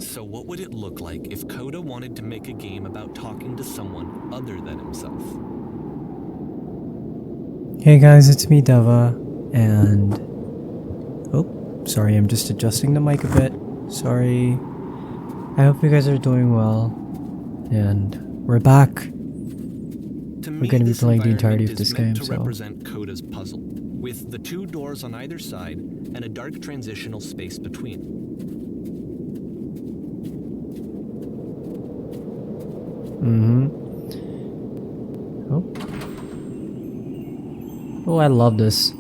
So what would it look like if Coda wanted to make a game about talking to someone other than himself? Hey guys, it's me Deva, and oh, sorry, I'm just adjusting the mic a bit. Sorry. I hope you guys are doing well, and we're back. We're going to be playing the entirety of this game, to represent Coda's puzzle, with the two doors on either side and a dark transitional space between. Oh, I love this.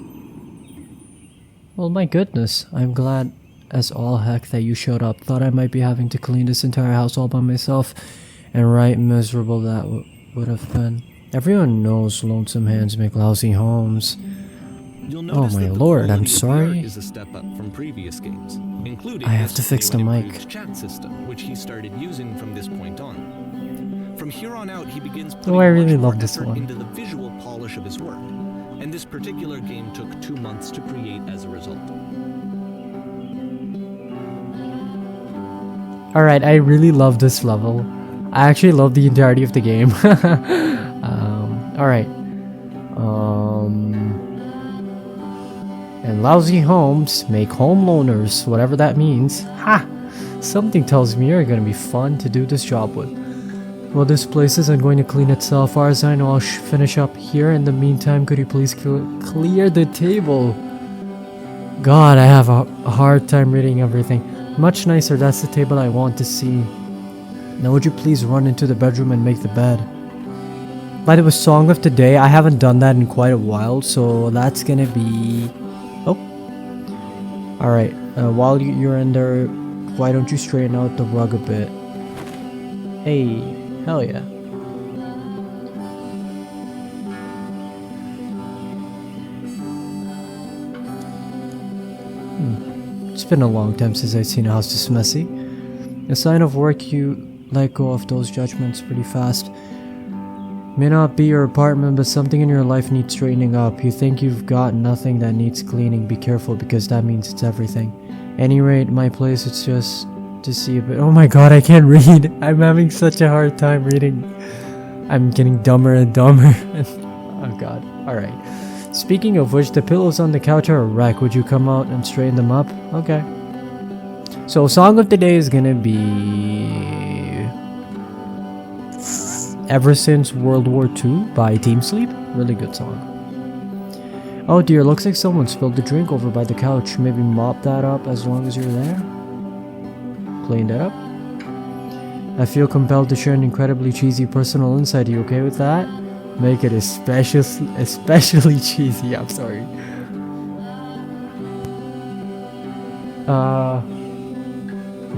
Well, my goodness, I'm glad as all heck that you showed up. Thought I might be having to clean this entire house all by myself, and right miserable that would have been. Everyone knows lonesome hands make lousy homes. Oh my lord, I'm sorry. Is a step up from previous games, including I have to fix the mic. Chat system, which he started using from this point on. From here on out, he begins putting I really much more love this effort one. into the visual polish of his work, and this particular game took 2 months to create as a result. Alright, I really love this level. I actually love the entirety of the game. Alright. And lousy homes make home loaners, whatever that means. Ha! Something tells me you're gonna be fun to do this job with. Well, this place isn't going to clean itself. Far as I know, I'll finish up here. In the meantime, could you please clear the table? God, I have a hard time reading everything. Much nicer, that's the table I want to see. Now would you please run into the bedroom and make the bed? By the way, song of the day, I haven't done that in quite a while, so that's gonna be... Oh. Alright, while you're in there, why don't you straighten out the rug a bit? Hey, hell yeah. It's been a long time since I've seen a house this messy. A sign of work, you let go of those judgments pretty fast. May not be your apartment, but something in your life needs straightening up. You think you've got nothing that needs cleaning. Be careful, because that means it's everything. Any rate, my place, it's just to see a bit. Oh my god, I can't read. I'm having such a hard time reading. I'm getting dumber and dumber. Oh god. Alright. Speaking of which, the pillows on the couch are a wreck. Would you come out and straighten them up? Okay. So, song of the day is gonna be... Ever Since World War II by Team Sleep. Really good song. Oh dear, looks like someone spilled the drink over by the couch. Maybe mop that up as long as you're there. Clean that up. I feel compelled to share an incredibly cheesy personal insight. Are you okay with that? Make it especially cheesy. I'm sorry.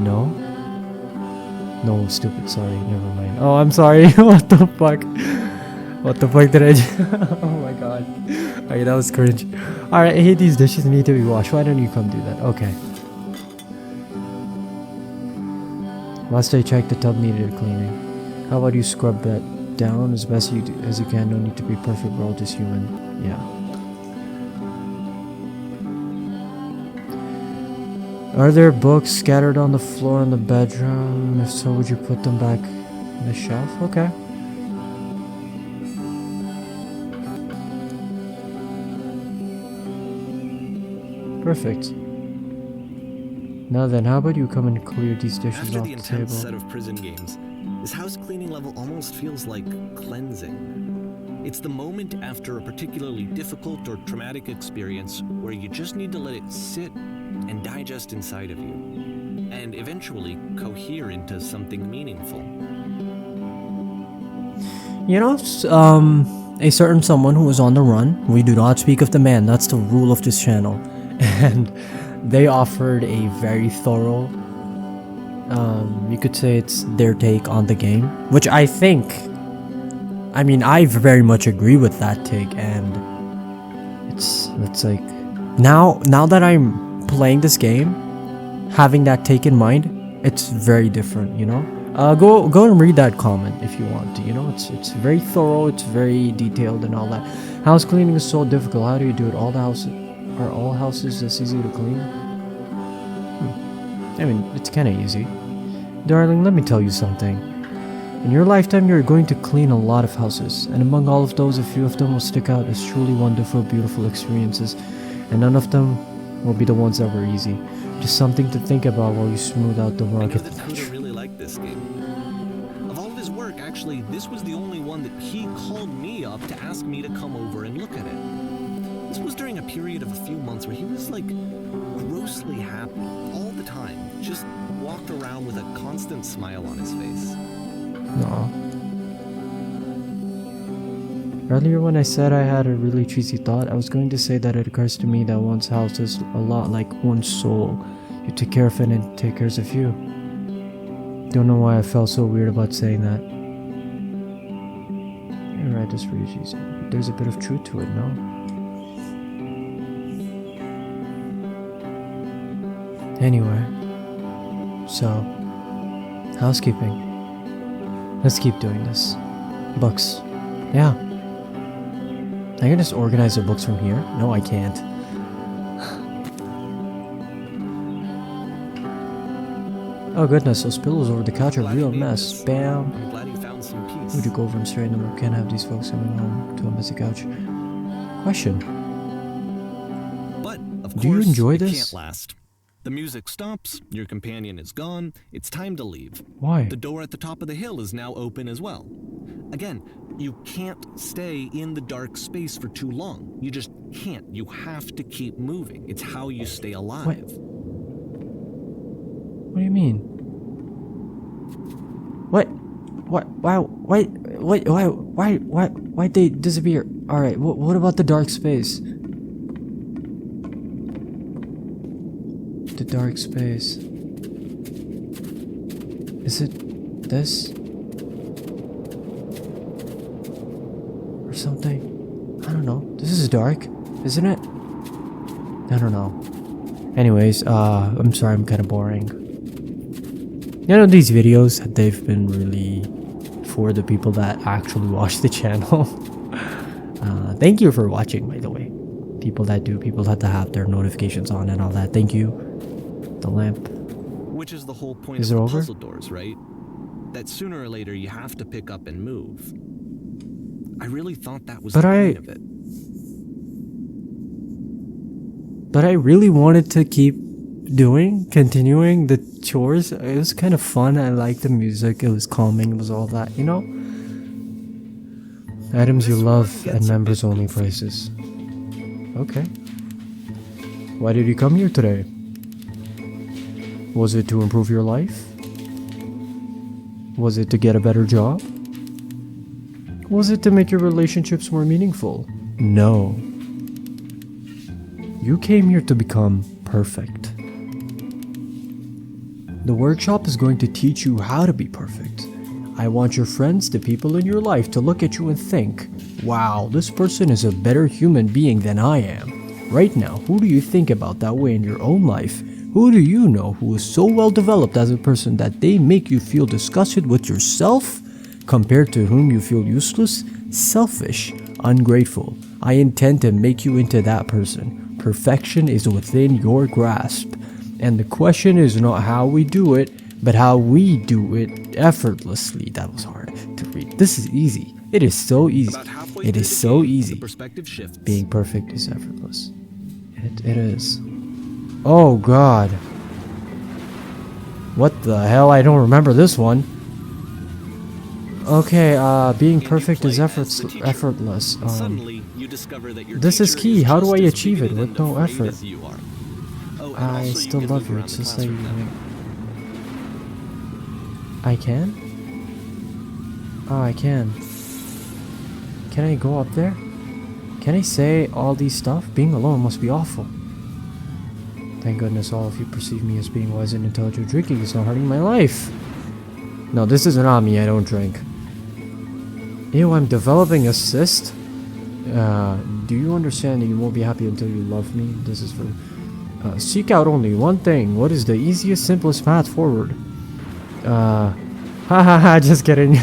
No? No, stupid, sorry, never mind. Oh, I'm sorry. What the fuck? What the fuck did I do? Oh my god. Okay, that was cringe. Alright, I hate these dishes need to be washed. Why don't you come do that? Okay. Last I checked, the tub needed cleaning. How about you scrub that down as best as you can? No need to be perfect, we're all just human. Yeah. Are there books scattered on the floor in the bedroom? If so, would you put them back in the shelf? Okay. Perfect. Now then, how about you come and clear these dishes After off the the intense table? set of prison games, this house cleaning level almost feels like cleansing. It's the moment after a particularly difficult or traumatic experience where you just need to let it sit and digest inside of you, and eventually cohere into something meaningful. You know, a certain someone who was on the run, we do not speak of the man, that's the rule of this channel, and they offered a very thorough, you could say it's their take on the game, which I think, I mean, I very much agree with that take, and it's like, now that I'm playing this game, having that take in mind, it's very different, you know? Go and read that comment if you want to, you know? It's very thorough, it's very detailed and all that. House cleaning is so difficult, how do you do it? Are all houses this easy to clean? I mean, it's kinda easy. Darling, let me tell you something. In your lifetime, you're going to clean a lot of houses, and among all of those, a few of them will stick out as truly wonderful, beautiful experiences, and none of them will be the ones that were easy. Just something to think about while you smooth out the I know rugged. that Toto really liked this game. Of all of his work, actually, this was the only one that he called me up to ask me to come over and look at it. This was during a period of a few months where he was like grossly happy all the time. Just walked around with a constant smile on his face. Aw. Earlier when I said I had a really cheesy thought, I was going to say that it occurs to me that one's house is a lot like one's soul. You take care of it and it takes care of you. Don't know why I felt so weird about saying that. You're right, that's pretty cheesy. There's a bit of truth to it, no? Anyway, so, housekeeping. Let's keep doing this. Books. Yeah. I can just organize the books from here? No, I can't. Oh goodness, those pillows over the couch are a real mess. Bam. I'm glad you found some peace. Would you go over and straighten them? We can't have these folks coming home to a messy couch. Question. But, of Do you course, enjoy it this? can't last. The music stops, your companion is gone, it's time to leave. Why? The door at the top of the hill is now open as well. Again, you can't stay in the dark space for too long. You just can't. You have to keep moving. It's how you stay alive. What do you mean? What? What? Why'd they disappear? Alright, what about the dark space? The dark space. Is it this? Or something? I don't know. This is dark, isn't it? I don't know. Anyways, I'm sorry I'm kind of boring. You know, these videos, they've been really for the people that actually watch the channel. Thank you for watching, by the way. People that do, people that have their notifications on and all that. Thank you. The lamp. Which is the whole point Is of it the over? puzzle doors, right? That sooner or later you have to pick up and move. I really thought that was But the I- point of it. But I really wanted to keep continuing the chores. It was kind of fun. I liked the music. It was calming. It was all that, you know? Items you This love work at gets a members bit only confusing. prices. Okay. Why did you come here today? Was it to improve your life? Was it to get a better job? Was it to make your relationships more meaningful? No. You came here to become perfect. The workshop is going to teach you how to be perfect. I want your friends, the people in your life, to look at you and think, wow, this person is a better human being than I am. Right now, who do you think about that way in your own life? Who do you know who is so well developed as a person that they make you feel disgusted with yourself, compared to whom you feel useless, selfish, ungrateful? I intend to make you into that person. Perfection is within your grasp. And the question is not how we do it, but how we do it effortlessly. That was hard to read. This is easy. It is so easy. About halfway It through is the so game, easy. The perspective shifts. Being perfect is effortless. It is. Oh god. What the hell? I don't remember this one. Okay, being And you perfect is play as the teacher. effortless. Suddenly, you discover that your this is teacher key. How do just I as achieve it bigoted with and no afraid effort? as you are. Oh, and I also still can love move you. around It's the just like classroom now. I can? Oh, I can. Can I go up there? Can I say all these stuff? Being alone must be awful. Thank goodness all of you perceive me as being wise and intelligent. Drinking is not hurting my life. No, this isn't on me. I don't drink. Ew, I'm developing a cyst? Do you understand that you won't be happy until you love me? This is for... seek out only one thing. What is the easiest, simplest path forward? Ha ha ha, just kidding.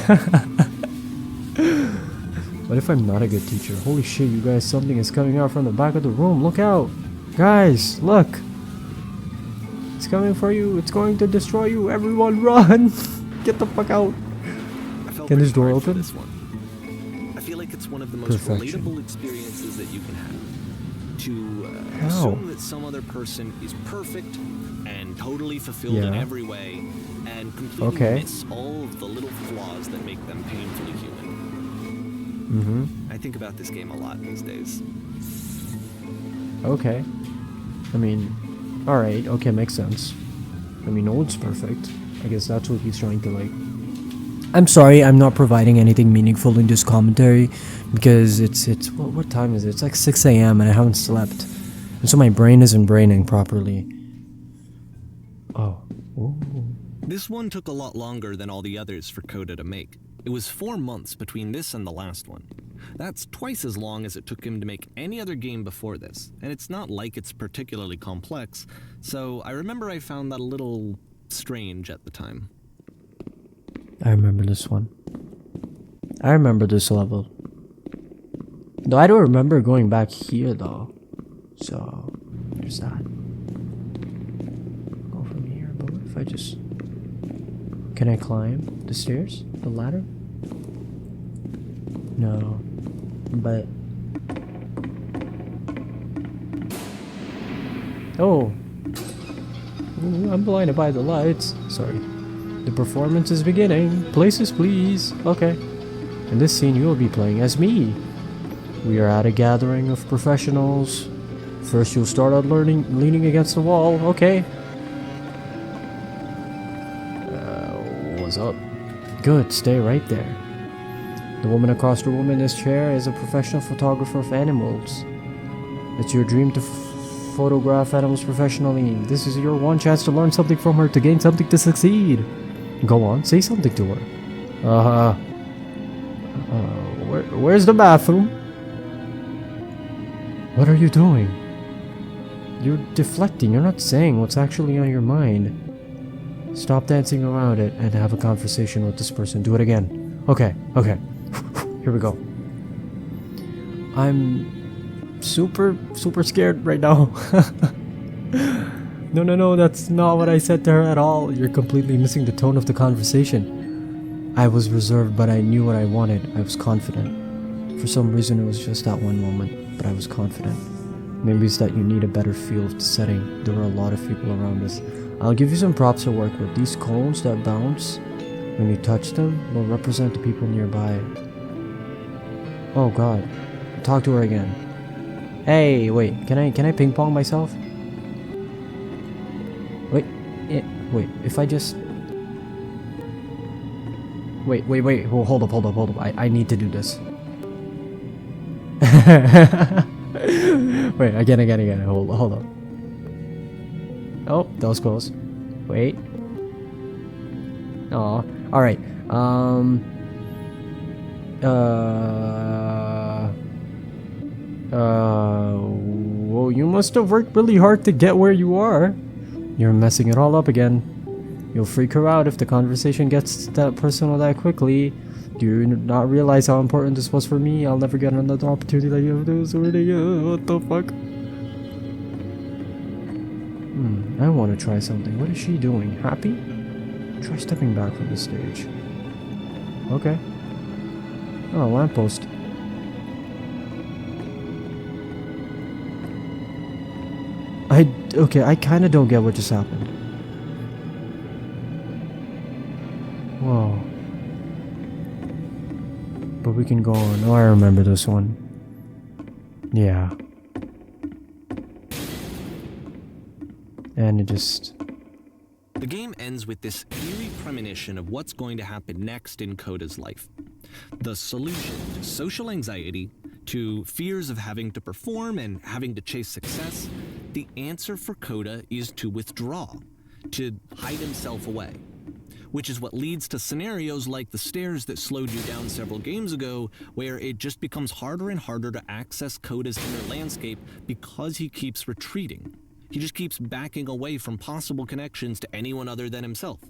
What if I'm not a good teacher? Holy shit, you guys, something is coming out from the back of the room. Look out! Guys, look! It's It's coming for you. It's going to destroy you. Everyone run. Get the fuck out. I felt Can this pretty door hard for open? this one. I feel like it's one of the most Perfection. relatable experiences that you can have. To How? assume that some other person is perfect and totally fulfilled in Yeah. every way, and completely Okay. miss all of the little flaws that make them painfully human. Mm-hmm. I think about this game a lot these days. Okay. I mean, alright, okay, makes sense. I mean, no one's perfect. I guess that's what he's trying to like. I'm sorry, I'm not providing anything meaningful in this commentary because it's what time is it? It's like 6 a.m. and I haven't slept. And so my brain isn't braining properly. Oh. Ooh. This one took a lot longer than all the others for Coda to make. It was 4 months between this and the last one. That's twice as long as it took him to make any other game before this, and it's not like it's particularly complex, so I remember I found that a little strange at the time. I remember this one. I remember this level. Though I don't remember going back here though. So, there's that. Go from here, but what if I just... Can I climb the stairs? The ladder? No. But... Oh! Ooh, I'm blinded by the lights. Sorry. The performance is beginning. Places, please. Okay. In this scene, you will be playing as me. We are at a gathering of professionals. First, you'll start out leaning against the wall. Okay. What's up? Good. Stay right there. The woman across the room in this chair is a professional photographer of animals. It's your dream to photograph animals professionally. This is your one chance to learn something from her, to gain something, to succeed. Go on, say something to her. Where's the bathroom? What are you doing? You're deflecting, you're not saying what's actually on your mind. Stop dancing around it and have a conversation with this person. Do it again. Okay. Here we go. I'm super scared right now. No, that's not what I said to her at all. You're completely missing the tone of the conversation. I was reserved, but I knew what I wanted. I was confident. For some reason, it was just that one moment, but I was confident. Maybe it's that you need a better feel of the setting. There were a lot of people around us. I'll give you some props to work with. These cones that bounce, when you touch them, will represent the people nearby. Oh god. Talk to her again. Hey, wait, can I ping pong myself? Wait, if I just... Wait, hold up, I need to do this. Wait, again, hold up. Oh, that was close. Wait. Aw, alright, well, you must have worked really hard to get where you are. You're messing it all up again. You'll freak her out if the conversation gets that personal that quickly. Do you not realize how important this was for me? I'll never get another opportunity like you have this already. What the fuck? I want to try something. What is she doing? Happy? Try stepping back from the stage. Okay. Oh, lamppost. Okay, I kinda don't get what just happened. Whoa. But we can go on. Oh, I remember this one. Yeah. And it just... The game ends with this eerie premonition of what's going to happen next in Coda's life. The solution to social anxiety, to fears of having to perform and having to chase success, the answer for Coda is to withdraw, to hide himself away. Which is what leads to scenarios like the stairs that slowed you down several games ago, where it just becomes harder and harder to access Coda's inner landscape because he keeps retreating. He just keeps backing away from possible connections to anyone other than himself.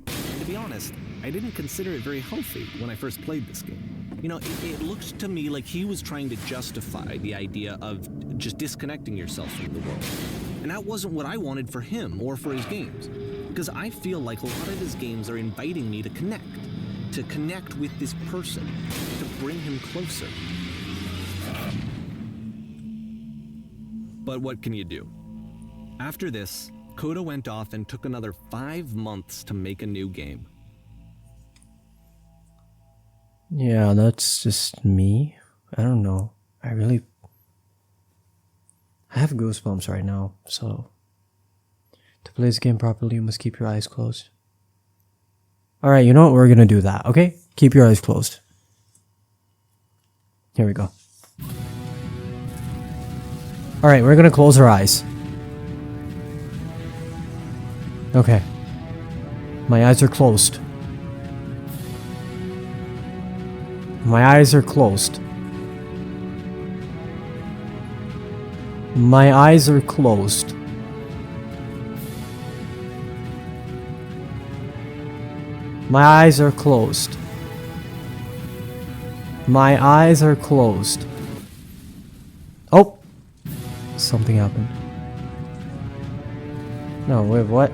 And to be honest, I didn't consider it very healthy when I first played this game. You know, it looked to me like he was trying to justify the idea of just disconnecting yourself from the world. And that wasn't what I wanted for him or for his games. Because I feel like a lot of his games are inviting me to connect with this person, to bring him closer. But what can you do? After this, Coda went off and took another 5 months to make a new game. Yeah, that's just me. I don't know. I have goosebumps right now, so to play this game properly, you must keep your eyes closed. Alright, you know what? We're gonna do that, okay? Keep your eyes closed. Here we go. Alright, we're gonna close our eyes. Okay. My eyes are closed. My eyes are closed. My eyes are closed. My eyes are closed. My eyes are closed. Oh! Something happened. No, wait, what?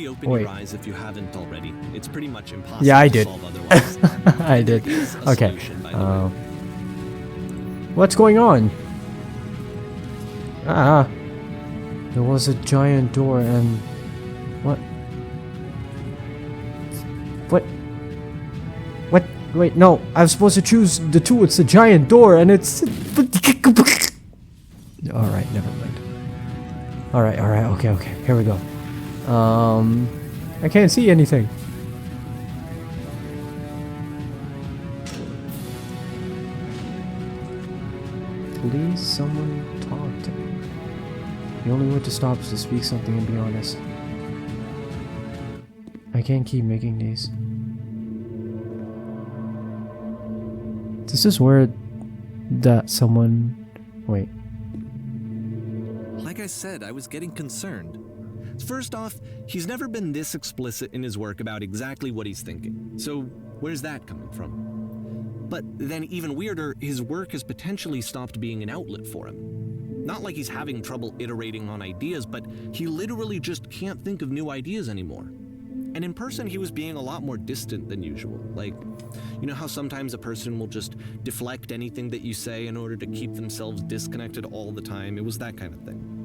Open Wait. your eyes if you haven't already. It's pretty much impossible Yeah, I to did. solve otherwise. I did. There is a Okay. solution, by the way. What's going on? There was a giant door and... What? What? What? Wait, no. I was supposed to choose the two. It's a giant door and it's... Alright, never mind. Alright, okay. Here we go. I can't see anything. Please, someone talk to me. The only way to stop is to speak something and be honest. I can't keep making these. This is weird that someone... Wait. Like I said, I was getting concerned. First off, he's never been this explicit in his work about exactly what he's thinking. So where's that coming from? But then even weirder, his work has potentially stopped being an outlet for him. Not like he's having trouble iterating on ideas, but he literally just can't think of new ideas anymore. And in person, he was being a lot more distant than usual. Like, you know how sometimes a person will just deflect anything that you say in order to keep themselves disconnected all the time? It was that kind of thing.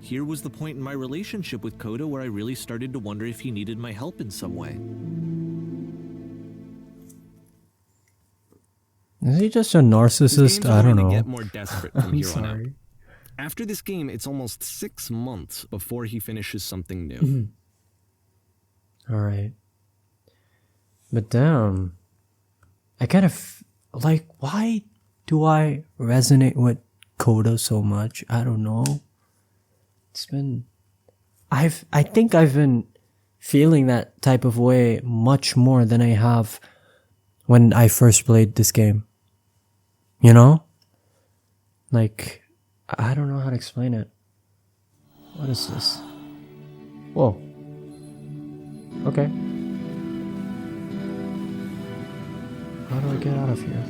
Here was the point in my relationship with Coda where I really started to wonder if he needed my help in some way. Is he just a narcissist? I don't know. Get more desperate from I'm here on out. sorry. After this game, it's almost 6 months before he finishes something new. Alright. But damn. I kind of... Like, why do I resonate with Coda so much? I don't know. It's been... I think I've been feeling that type of way much more than I have when I first played this game. You know? Like, I don't know how to explain it. What is this? Whoa. Okay. How do I get out of here?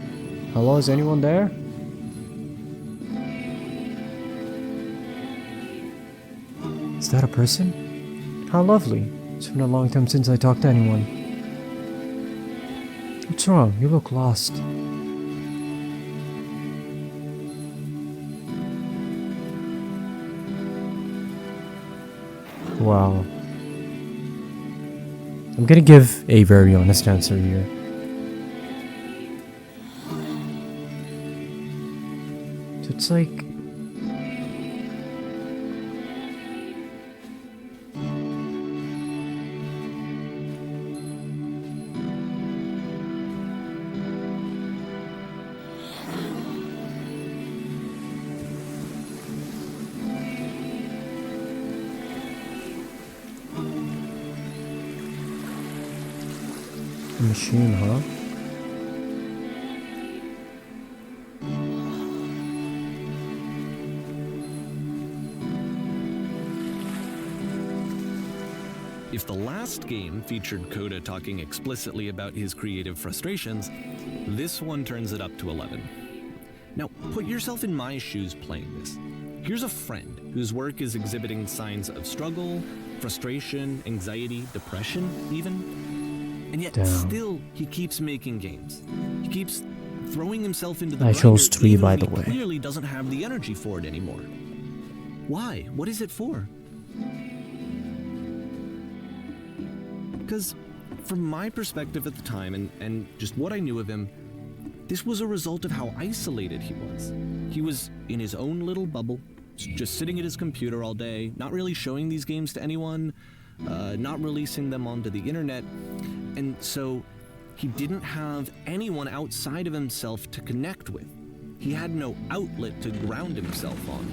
Hello, is anyone there? Is that a person? How lovely. It's been a long time since I talked to anyone. What's wrong? You look lost. Wow. I'm gonna give a very honest answer here. It's like... a machine, huh? If the last game featured Coda talking explicitly about his creative frustrations, this one turns it up to 11. Now, put yourself in my shoes playing this. Here's a friend whose work is exhibiting signs of struggle, frustration, anxiety, depression, even. And yet, Damn. still, he keeps making games. He keeps throwing himself into the I chose grinder, 3, even by when the he way. clearly doesn't have the energy for it anymore. Why? What is it for? Because from my perspective at the time, and just what I knew of him, this was a result of how isolated he was. He was in his own little bubble, just sitting at his computer all day, not really showing these games to anyone, not releasing them onto the internet, and so he didn't have anyone outside of himself to connect with. He had no outlet to ground himself on.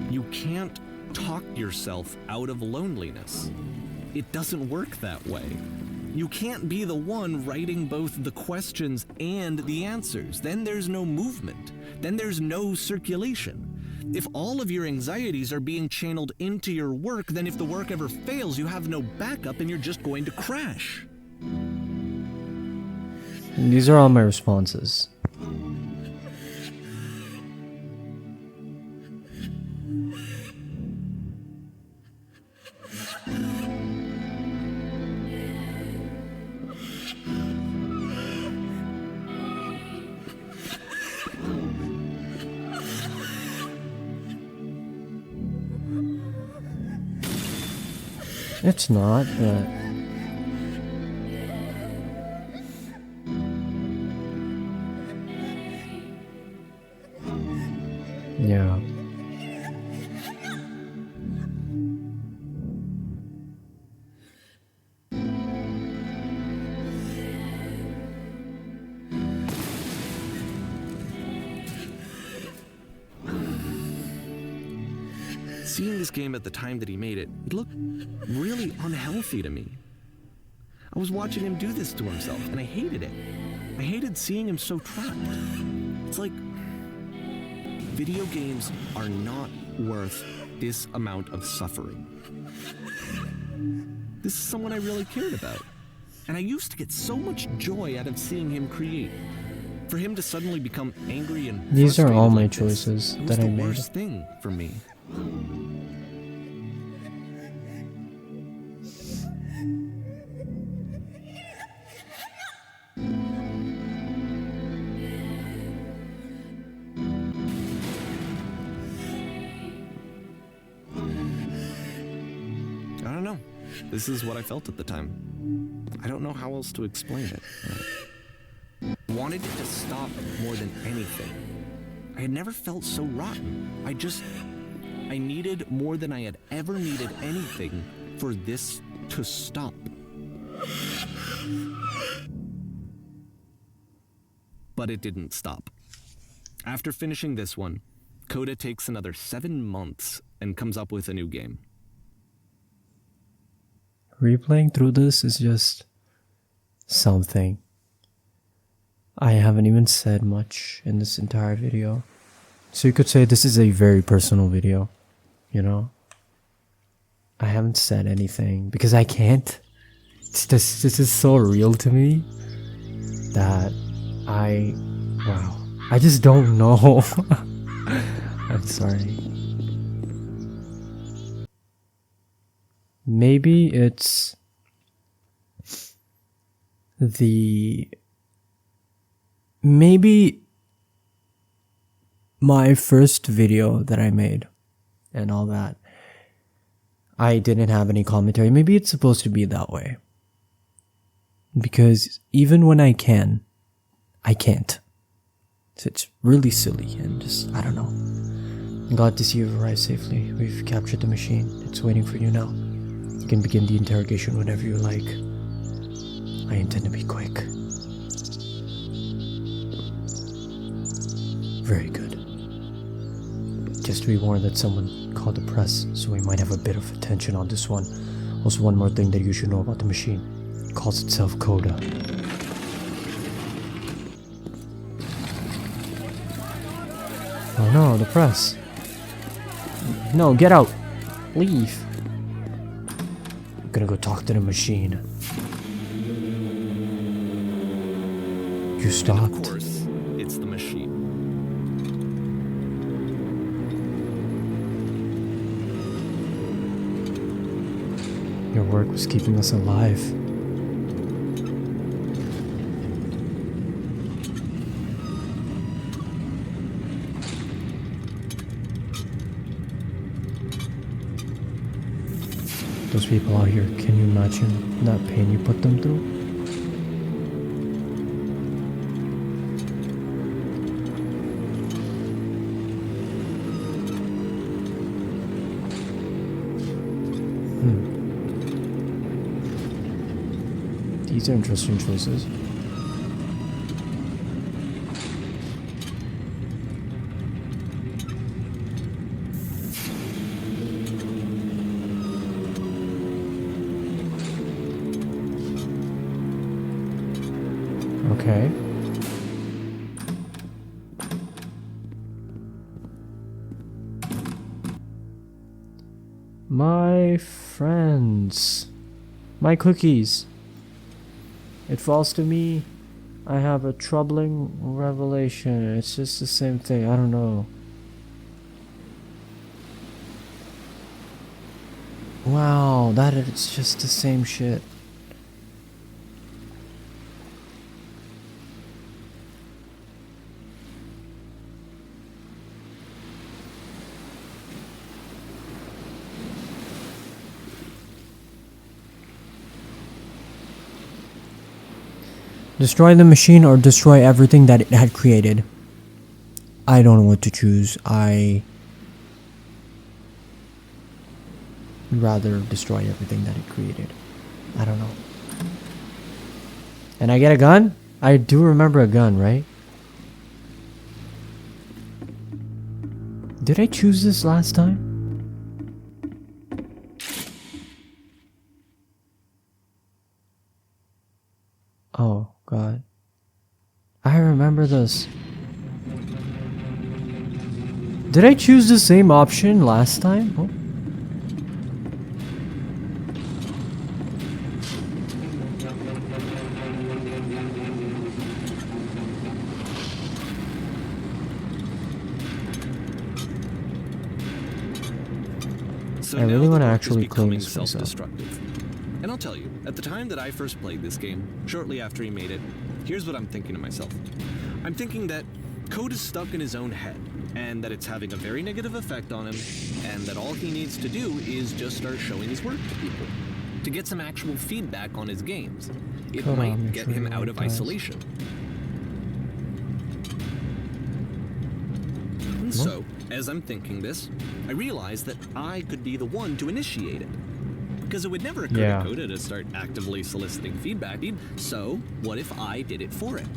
You can't talk yourself out of loneliness. It doesn't work that way. You can't be the one writing both the questions and the answers. Then there's no movement. Then there's no circulation. If all of your anxieties are being channeled into your work, then if the work ever fails, you have no backup and you're just going to crash. These are all my responses. It's not, but... yeah. Seeing this game at the time that he made it, it looked really unhealthy to me. I was watching him do this to himself, and I hated it. I hated seeing him so trapped. It's like, video games are not worth this amount of suffering. This is someone I really cared about. And I used to get so much joy out of seeing him create. For him to suddenly become angry and These are all frustrated my like this, choices it was that I the made. worst thing for me. I don't know. This is what I felt at the time. I don't know how else to explain it. I wanted it to stop more than anything. I had never felt so rotten. I needed more than I had ever needed anything for this to stop. But it didn't stop. After finishing this one, Coda takes another 7 months and comes up with a new game. Replaying through this is just something. I haven't even said much in this entire video. So you could say this is a very personal video, you know? I haven't said anything because I can't. This is so real to me that wow. I just don't know. I'm sorry. Maybe it's maybe my first video that I made and all that, I didn't have any commentary. Maybe it's supposed to be that way. Because even when I can, I can't. So it's really silly and just, I don't know. I'm glad to see you arrive safely. We've captured the machine. It's waiting for you now. You can begin the interrogation whenever you like. I intend to be quick. Very good. Just to be warned that someone called the press, so we might have a bit of attention on this one. Also, one more thing that you should know about the machine. It calls itself Coda. Oh no, the press. No, get out. Leave. I'm gonna go talk to the machine. You stopped. And of course, it's the machine. Your work was keeping us alive. Those people out here, can you imagine that pain you put them through? These are interesting choices. Okay. My friends. My cookies. It falls to me. I have a troubling revelation. It's just the same thing. I don't know. Wow, that is just the same shit. Destroy the machine or destroy everything that it had created. I don't know what to choose. I'd rather destroy everything that it created. I don't know. And I get a gun? I do remember a gun, right? Did I choose this last time? Oh, God. I remember this. Did I choose the same option last time? Oh. So I now really the wanna work is actually clean becoming this place up. self-destructive. And I'll tell you, at the time that I first played this game, shortly after he made it, here's what I'm thinking to myself. I'm thinking that Code is stuck in his own head, and that it's having a very negative effect on him, and that all he needs to do is just start showing his work to people, to get some actual feedback on his games. It Hold on, might make get sure him you're out of right, guys. isolation. And so, as I'm thinking this, I realize that I could be the one to initiate it. Because it would never occur Yeah. to Coda to start actively soliciting feedback. So, what if I did it for him?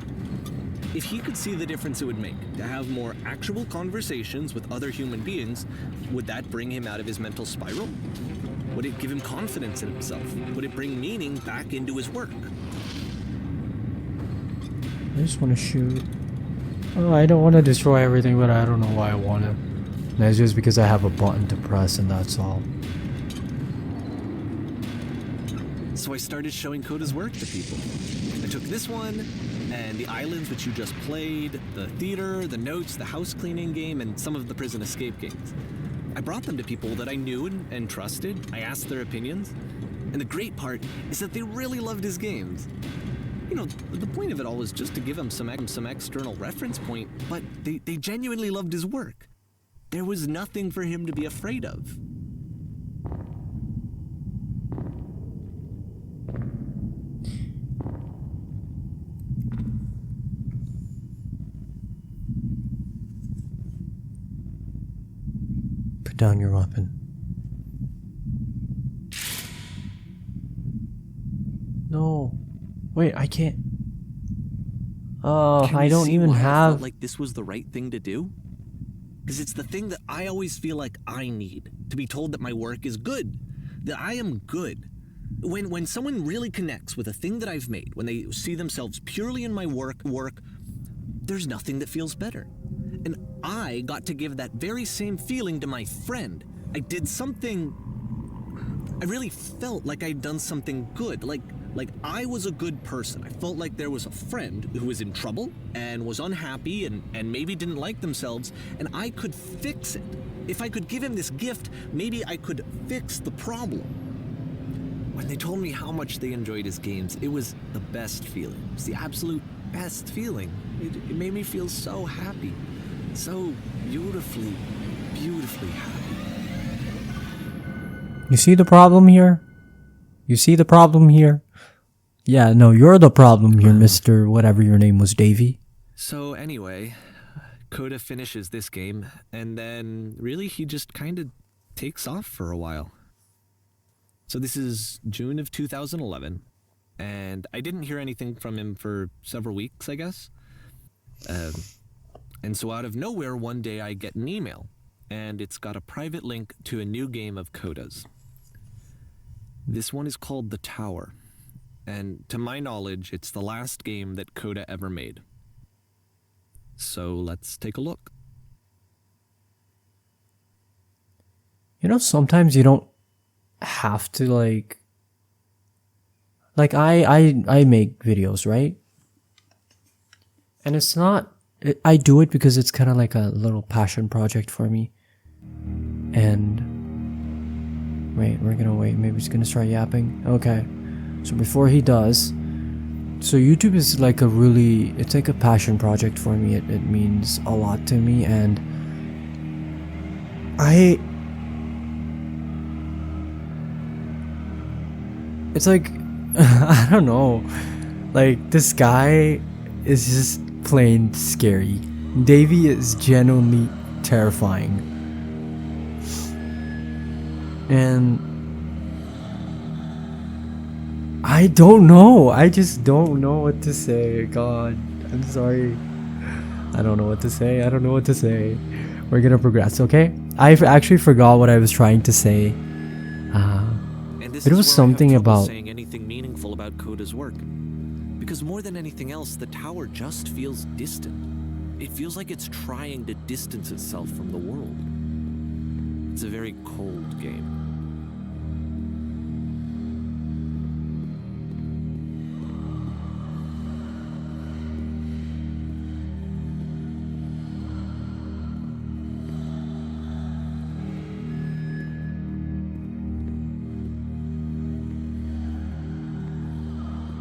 If he could see the difference it would make to have more actual conversations with other human beings, would that bring him out of his mental spiral? Would it give him confidence in himself? Would it bring meaning back into his work? I just want to shoot. Oh, I don't want to destroy everything, but I don't know why I want to. That's just because I have a button to press and that's all. So I started showing Coda's work to people. I took this one, and the islands which you just played, the theater, the notes, the house cleaning game, and some of the prison escape games. I brought them to people that I knew and trusted. I asked their opinions. And the great part is that they really loved his games. You know, the point of it all was just to give him some external reference point, but they genuinely loved his work. There was nothing for him to be afraid of. Put down your weapon. No. Wait, I can't. Oh, Can I you don't see even why I have. felt like this was the right thing to do? Because it's the thing that I always feel like I need, to be told that my work is good, that I am good. When someone really connects with a thing that I've made, when they see themselves purely in my work, there's nothing that feels better. And I got to give that very same feeling to my friend. I did something... I really felt like I'd done something good, like I was a good person. I felt like there was a friend who was in trouble and was unhappy and maybe didn't like themselves, and I could fix it. If I could give him this gift, maybe I could fix the problem. When they told me how much they enjoyed his games, it was the best feeling. It was the absolute best feeling. It made me feel so happy. So beautifully, beautifully happy. You see the problem here? You see the problem here? Yeah, no, you're the problem here, Mr. Whatever your name was, Davey. So anyway, Coda finishes this game, and then really he just kind of takes off for a while. So this is June of 2011, and I didn't hear anything from him for several weeks, I guess. And so out of nowhere, one day I get an email, and it's got a private link to a new game of Coda's. This one is called The Tower, and to my knowledge, it's the last game that Coda ever made. So let's take a look. You know, sometimes you don't have to like I make videos, right? And it's not, I do it because it's kind of like a little passion project for me. And wait, we're gonna wait. Maybe he's gonna start yapping. Okay. So before he does, so YouTube is like it's like a passion project for me. It means a lot to me, and it's like, I don't know, like this guy is just plain scary. Davey is genuinely terrifying. And I don't know. I just don't know what to say. God, I'm sorry. I don't know what to say. I don't know what to say. We're gonna progress, okay? I actually forgot what I was trying to say. It was something about saying anything meaningful about Coda's work. Because more than anything else, the tower just feels distant. It feels like it's trying to distance itself from the world. It's a very cold game.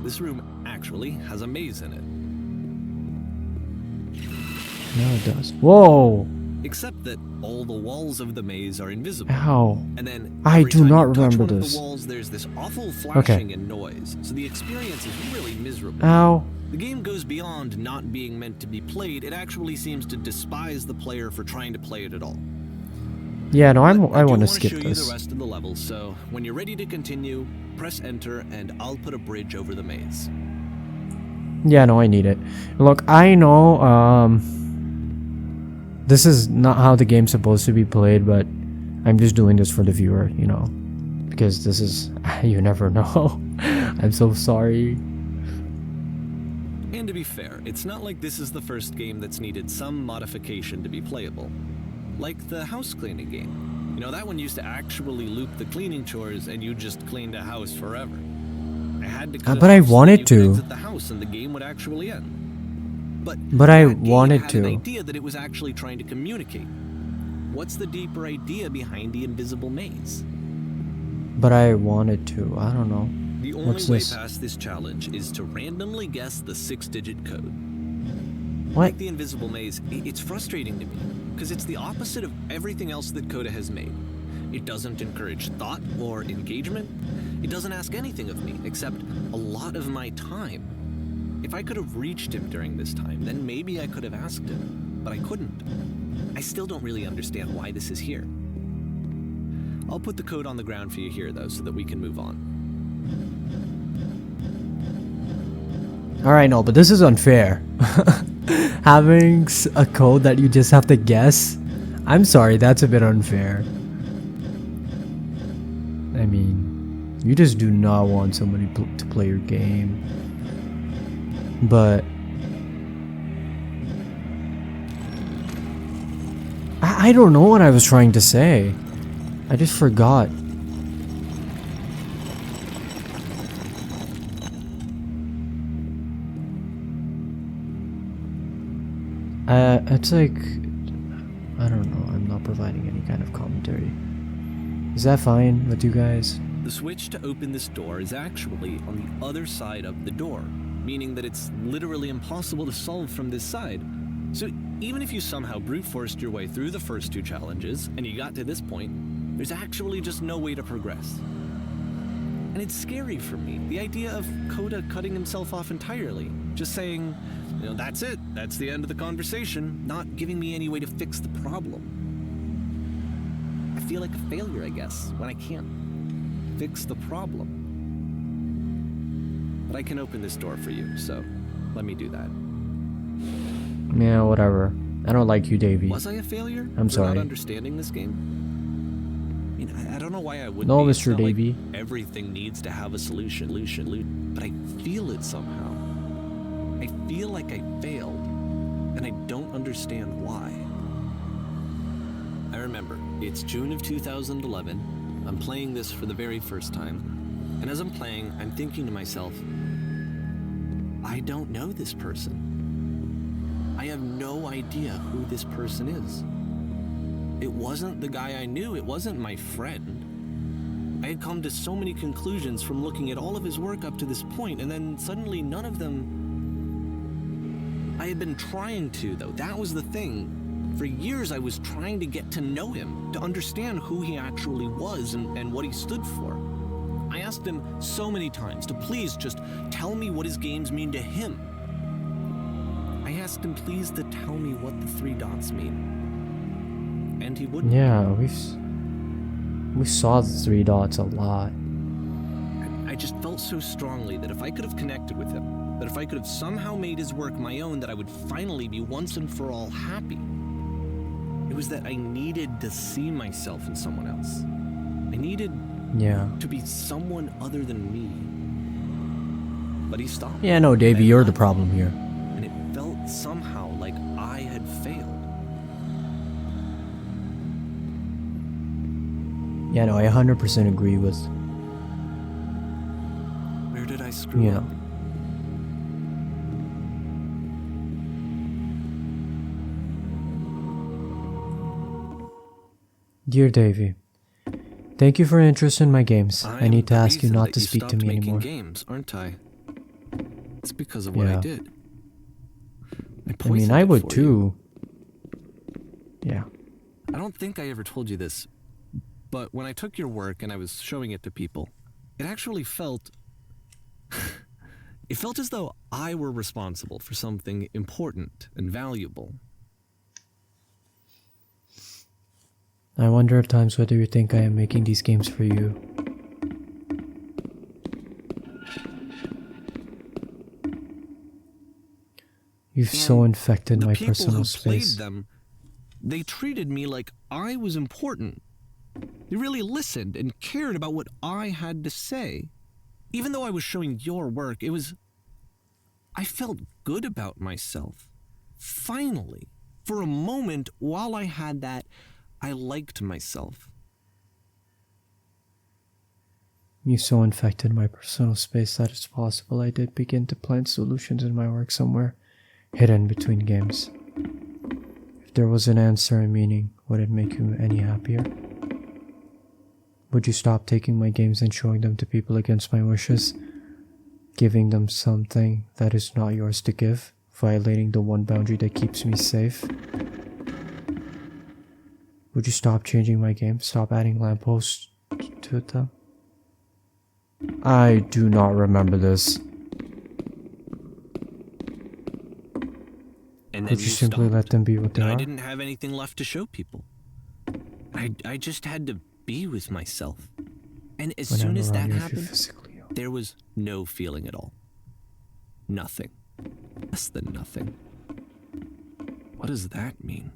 This room actually has a maze in it. No, it does. Whoa! Except that all the walls of the maze are invisible. Ow. And then I every do time not you touch remember one of this. the walls, there's this awful flashing and noise. So the experience is really miserable. Ow. The game goes beyond not being meant to be played. It actually seems to despise the player for trying to play it at all. Yeah, no, I do want to skip show you this. the rest of the levels, so when you're ready to continue, press enter and I'll put a bridge over the maze. Yeah, no, I need it. Look, I know, this is not how the game's supposed to be played, but I'm just doing this for the viewer, you know, because this is, you never know. I'm so sorry. And to be fair, it's not like this is the first game that's needed some modification to be playable. Like the house cleaning game. You know, that one used to actually loop the cleaning chores and you just cleaned a house forever. I had to cut but I it off so wanted that you could to. exit the house and the game would actually end. But I that game wanted had to. an idea that it was actually trying to communicate. What's the deeper idea behind the invisible maze? But I wanted to. I don't know. The only What's way this? past this challenge is to randomly guess the 6-digit code. What? Like the invisible maze, it's frustrating to me, because it's the opposite of everything else that Coda has made. It doesn't encourage thought or engagement. It doesn't ask anything of me, except a lot of my time. If I could have reached him during this time, then maybe I could have asked him, but I couldn't. I still don't really understand why this is here. I'll put the code on the ground for you here, though, so that we can move on. Alright, no, but this is unfair. Having a code that you just have to guess, I'm sorry, that's a bit unfair. I mean, you just do not want somebody to play your game. But I don't know what I was trying to say. I just forgot. It's like, I don't know, I'm not providing any kind of commentary. Is that fine with you guys? The switch to open this door is actually on the other side of the door, meaning that it's literally impossible to solve from this side. So even if you somehow brute forced your way through the first two challenges and you got to this point, there's actually just no way to progress. And it's scary for me, the idea of Coda cutting himself off entirely, just saying, you know, that's it, that's the end of the conversation, not giving me any way to fix the problem. I feel like a failure, I guess, when I can't fix the problem. But I can open this door for you, so let me do that. Yeah, whatever. I don't like you, Davey. Was I a failure? I'm for sorry. not understanding this game? I mean, I don't know why I would No, be. It's Mr. not like Davey. everything needs to have a solution, but I feel it somehow. I feel like I failed, and I don't understand why. I remember, it's June of 2011. I'm playing this for the very first time, and as I'm playing, I'm thinking to myself, I don't know this person. I have no idea who this person is. It wasn't the guy I knew, it wasn't my friend. I had come to so many conclusions from looking at all of his work up to this point, and then suddenly none of them... I had been trying to, though. That was the thing. For years I was trying to get to know him, to understand who he actually was and what he stood for. I asked him so many times to please just tell me what his games mean to him. I asked him please to tell me what the 3 dots mean. And he wouldn't. Yeah, we saw the 3 dots a lot. I just felt so strongly that if I could have connected with him, that if I could have somehow made his work my own, that I would finally be once and for all happy. It was that I needed to see myself in someone else. I needed to be someone other than me. But he stopped. Yeah, no, Davey, you're the problem here. And it felt somehow like I had failed. Yeah, no, I 100% agree with... Where did I screw up? Dear Davey, thank you for your interest in my games. I need to ask you not to speak to me anymore. Games, aren't I? It's because of what I did. I mean, I would too. Yeah. I don't think I ever told you this, but when I took your work and I was showing it to people, it actually felt... it felt as though I were responsible for something important and valuable. I wonder at times whether you think I am making these games for you. You've so infected my personal space. The people who played them, they treated me like I was important. They really listened and cared about what I had to say. Even though I was showing your work, it was... I felt good about myself. Finally, for a moment, while I had that, I liked myself. You so infected my personal space that it's possible I did begin to plant solutions in my work somewhere, hidden between games. If there was an answer and meaning, would it make you any happier? Would you stop taking my games and showing them to people against my wishes? Giving them something that is not yours to give, violating the one boundary that keeps me safe? Would you stop changing my game? Stop adding lampposts to them? I do not remember this. And Would you simply let them be what they are? I didn't have anything left to show people. I just had to be with myself. And as soon as that happened, there was no feeling at all. Nothing. Less than nothing. What does that mean?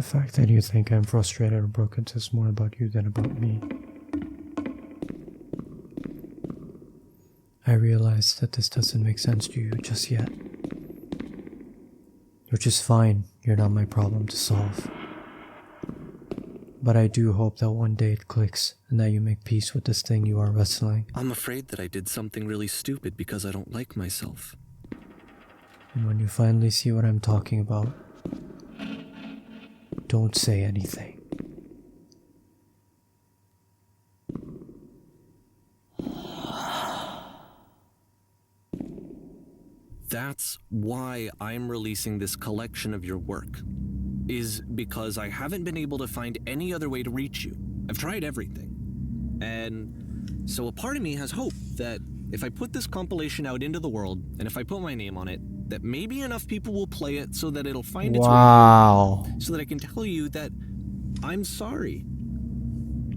fact that you think I'm frustrated or broken says more about you than about me. I realize that this doesn't make sense to you just yet. Which is fine, you're not my problem to solve. But I do hope that one day it clicks and that you make peace with this thing you are wrestling. I'm afraid that I did something really stupid because I don't like myself. And when you finally see what I'm talking about, don't say anything. That's why I'm releasing this collection of your work, is because I haven't been able to find any other way to reach you. I've tried everything. And so a part of me has hope that if I put this compilation out into the world, and if I put my name on it, that maybe enough people will play it so that it'll find its way, so that I can tell you that I'm sorry.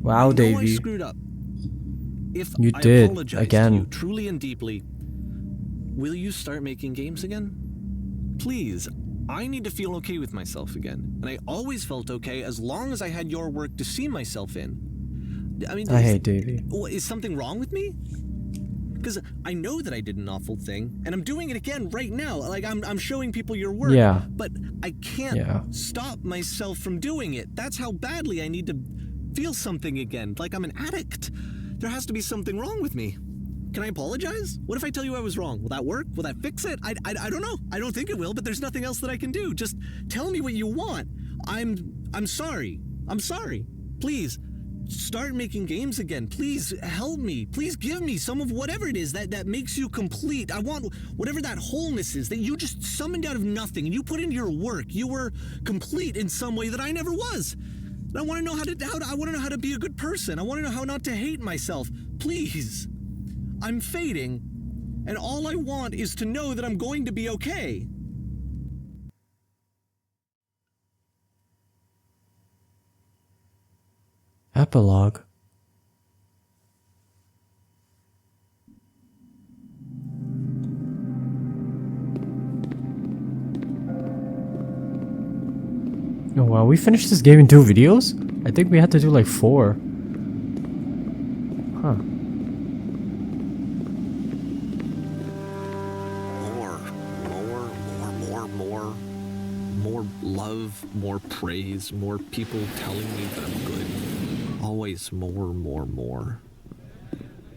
Wow, I know Davey. I screwed up. If You I did, apologize again. to you truly and deeply, will you start making games again? Please, I need to feel okay with myself again. And I always felt okay as long as I had your work to see myself in. I mean, I hate Davey. is something wrong with me? Because I know that I did an awful thing, and I'm doing it again right now. Like, I'm showing people your work. Yeah. But I can't stop myself from doing it. That's how badly I need to feel something again. Like I'm an addict. There has to be something wrong with me. Can I apologize? What if I tell you I was wrong? Will that work? Will that fix it? I don't know. I don't think it will, but there's nothing else that I can do. Just tell me what you want. I'm sorry. I'm sorry. Please, start making games again. Please help me. Please give me some of whatever it is that makes you complete. I want whatever that wholeness is that you just summoned out of nothing and you put into your work. You were complete in some way that I never was. And I want to know I want to know how to be a good person. I want to know how not to hate myself. Please. I'm fading, and all I want is to know that I'm going to be okay. Epilogue. Oh wow, we finished this game in 2 videos? I think we had to do like 4. Huh. More love, more praise, more people telling me that I'm good. Always more.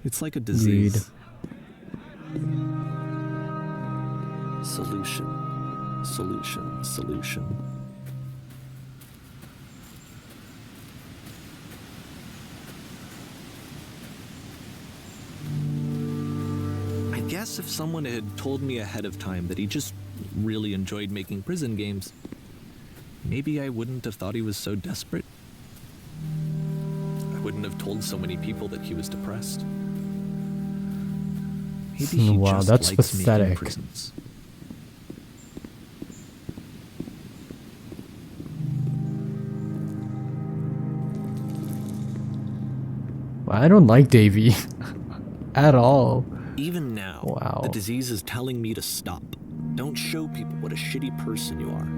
It's like a disease. Solution. I guess if someone had told me ahead of time that he just really enjoyed making prison games, maybe I wouldn't have thought he was so desperate. I wouldn't have told so many people that he was depressed. Maybe he Wow, just that's likes making pathetic. prisons. I don't like Davey. At all. Even now, Wow. the disease is telling me to stop. Don't show people what a shitty person you are.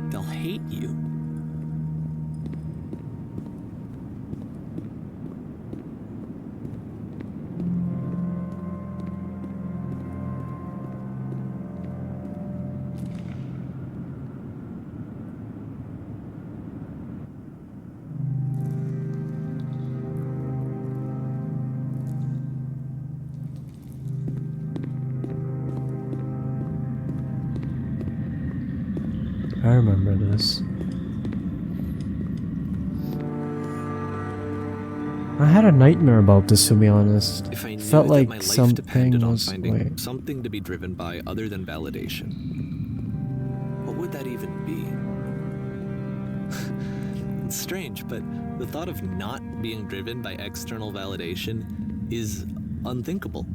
They'll hate you. I remember this. I had a nightmare about this, to be honest. If I knew Felt that like my life something depended on was... finding Wait. something to be driven by other than validation, what would that even be? It's strange, but the thought of not being driven by external validation is unthinkable.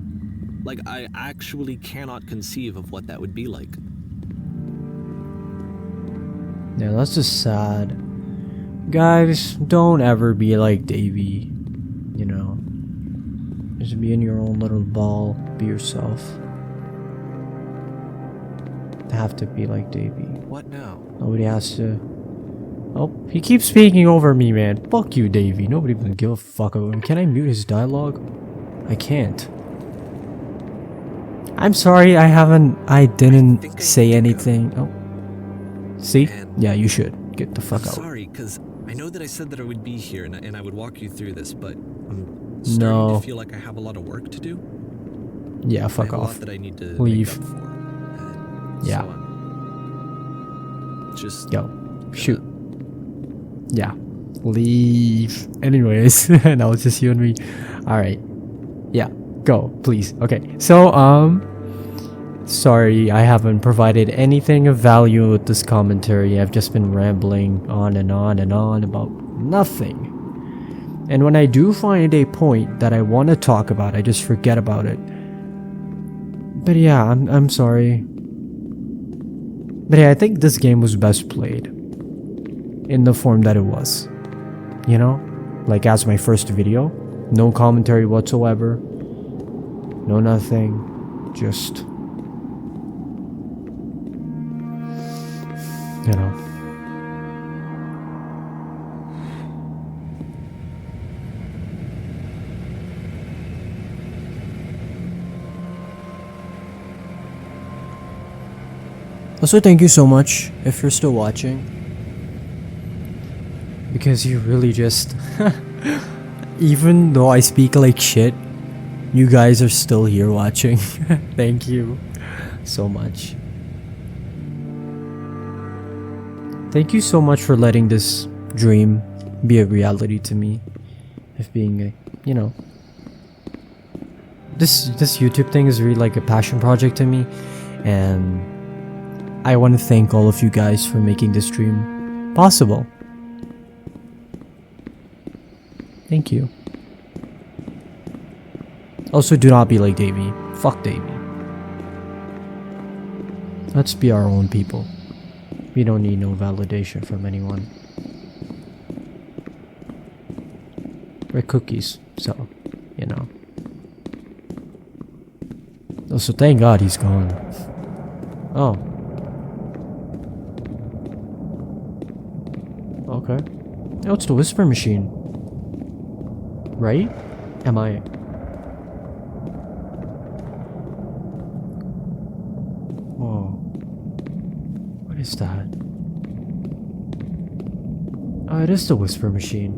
Like, I actually cannot conceive of what that would be like. Yeah, that's just sad. Guys, don't ever be like Davey. You know. Just be in your own little ball. Be yourself. Have to be like Davey. What now? Nobody has to Oh, he keeps speaking over me, man. Fuck you, Davey. Nobody even give a fuck about him. Can I mute his dialogue? I can't. I'm sorry, I didn't say anything. Oh. See? Man. Yeah, you should. Get the fuck out. Sorry, because I know that I said that I would be here and I would walk you through this, but I'm starting No. to feel like I have a lot of work to do. Yeah, I fuck have a lot off. that I need to Leave. make up for. Yeah. So I'm just Yo. gonna- Shoot. Yeah. Leave. Anyways, now it's just you and me. Alright. Yeah. Go, please. Okay. So, sorry, I haven't provided anything of value with this commentary. I've just been rambling on and on and on about nothing. And when I do find a point that I want to talk about, I just forget about it. But yeah, I'm sorry. But yeah, I think this game was best played in the form that it was. You know? Like as my first video. No commentary whatsoever. No nothing. Just... you know. Also, thank you so much if you're still watching. Because you really just... even though I speak like shit, you guys are still here watching. Thank you so much. Thank you so much for letting this dream be a reality to me. Of being a, you know... This YouTube thing is really like a passion project to me. And I want to thank all of you guys for making this dream possible. Thank you. Also, do not be like Davey. Fuck Davey. Let's be our own people. We don't need no validation from anyone. We're cookies, so, you know. Also, thank God he's gone. Oh. Okay. Oh, it's the Whisper Machine. Right? Am I... Whoa. What is that? Oh, it is the Whisper Machine.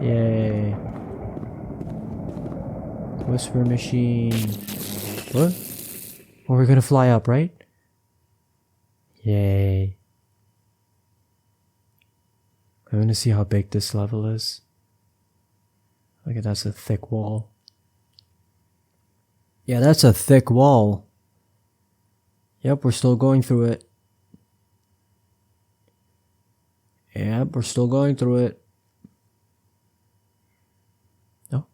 Yay. Whisper Machine. What? Oh, we're gonna fly up, right? Yay. I want to see how big this level is. Look at that's a thick wall. Yeah, that's a thick wall. Yep, we're still going through it. Yep, we're still going through it. Oh.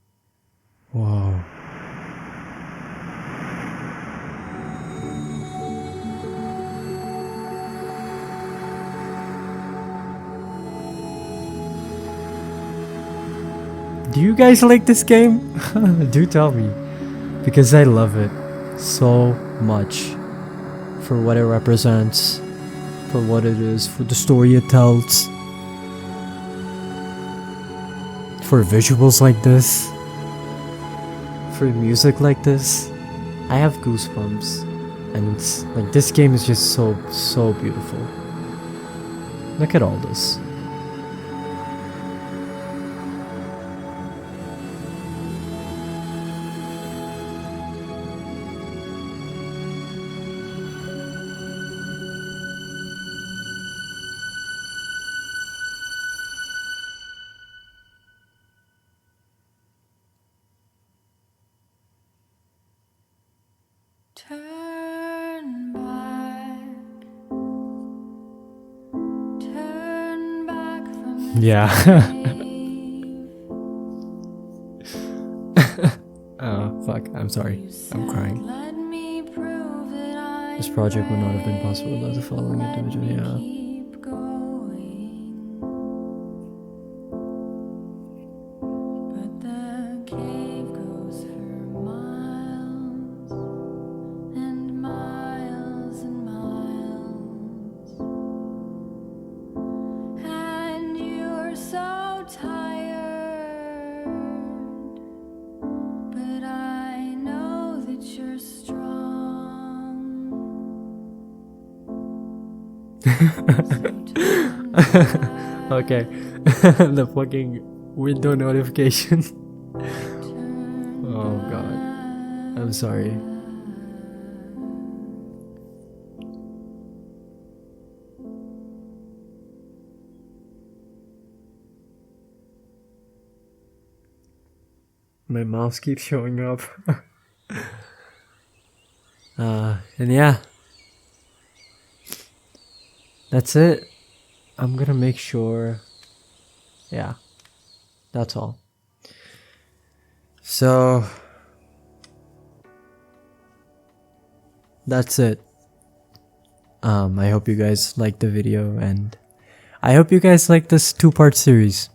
Whoa. Do you guys like this game? Do tell me. Because I love it so much. For what it represents. For what it is. For the story it tells. For visuals like this. For music like this. I have goosebumps. And it's like this game is just so beautiful. Look at all this. Turn back from the Yeah. grave. Oh, fuck. I'm sorry. You I'm said, crying. "Let me prove that I This project would not have been am possible without the following brave. individual. Let me Yeah. keep going." But the cave goes for miles and miles. Okay. The fucking window notification. Oh god. I'm sorry. My mouse keeps showing up. And yeah. That's it. I'm gonna make sure. Yeah. That's all. So. That's it. I hope you guys liked the video, and I hope you guys like this 2-part series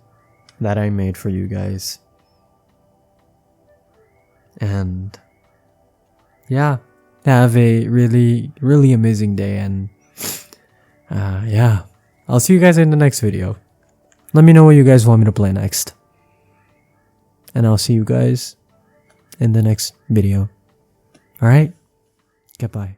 that I made for you guys. And yeah, have a really, really amazing day, and yeah, I'll see you guys in the next video. Let me know what you guys want me to play next, and I'll see you guys in the next video. Alright, goodbye.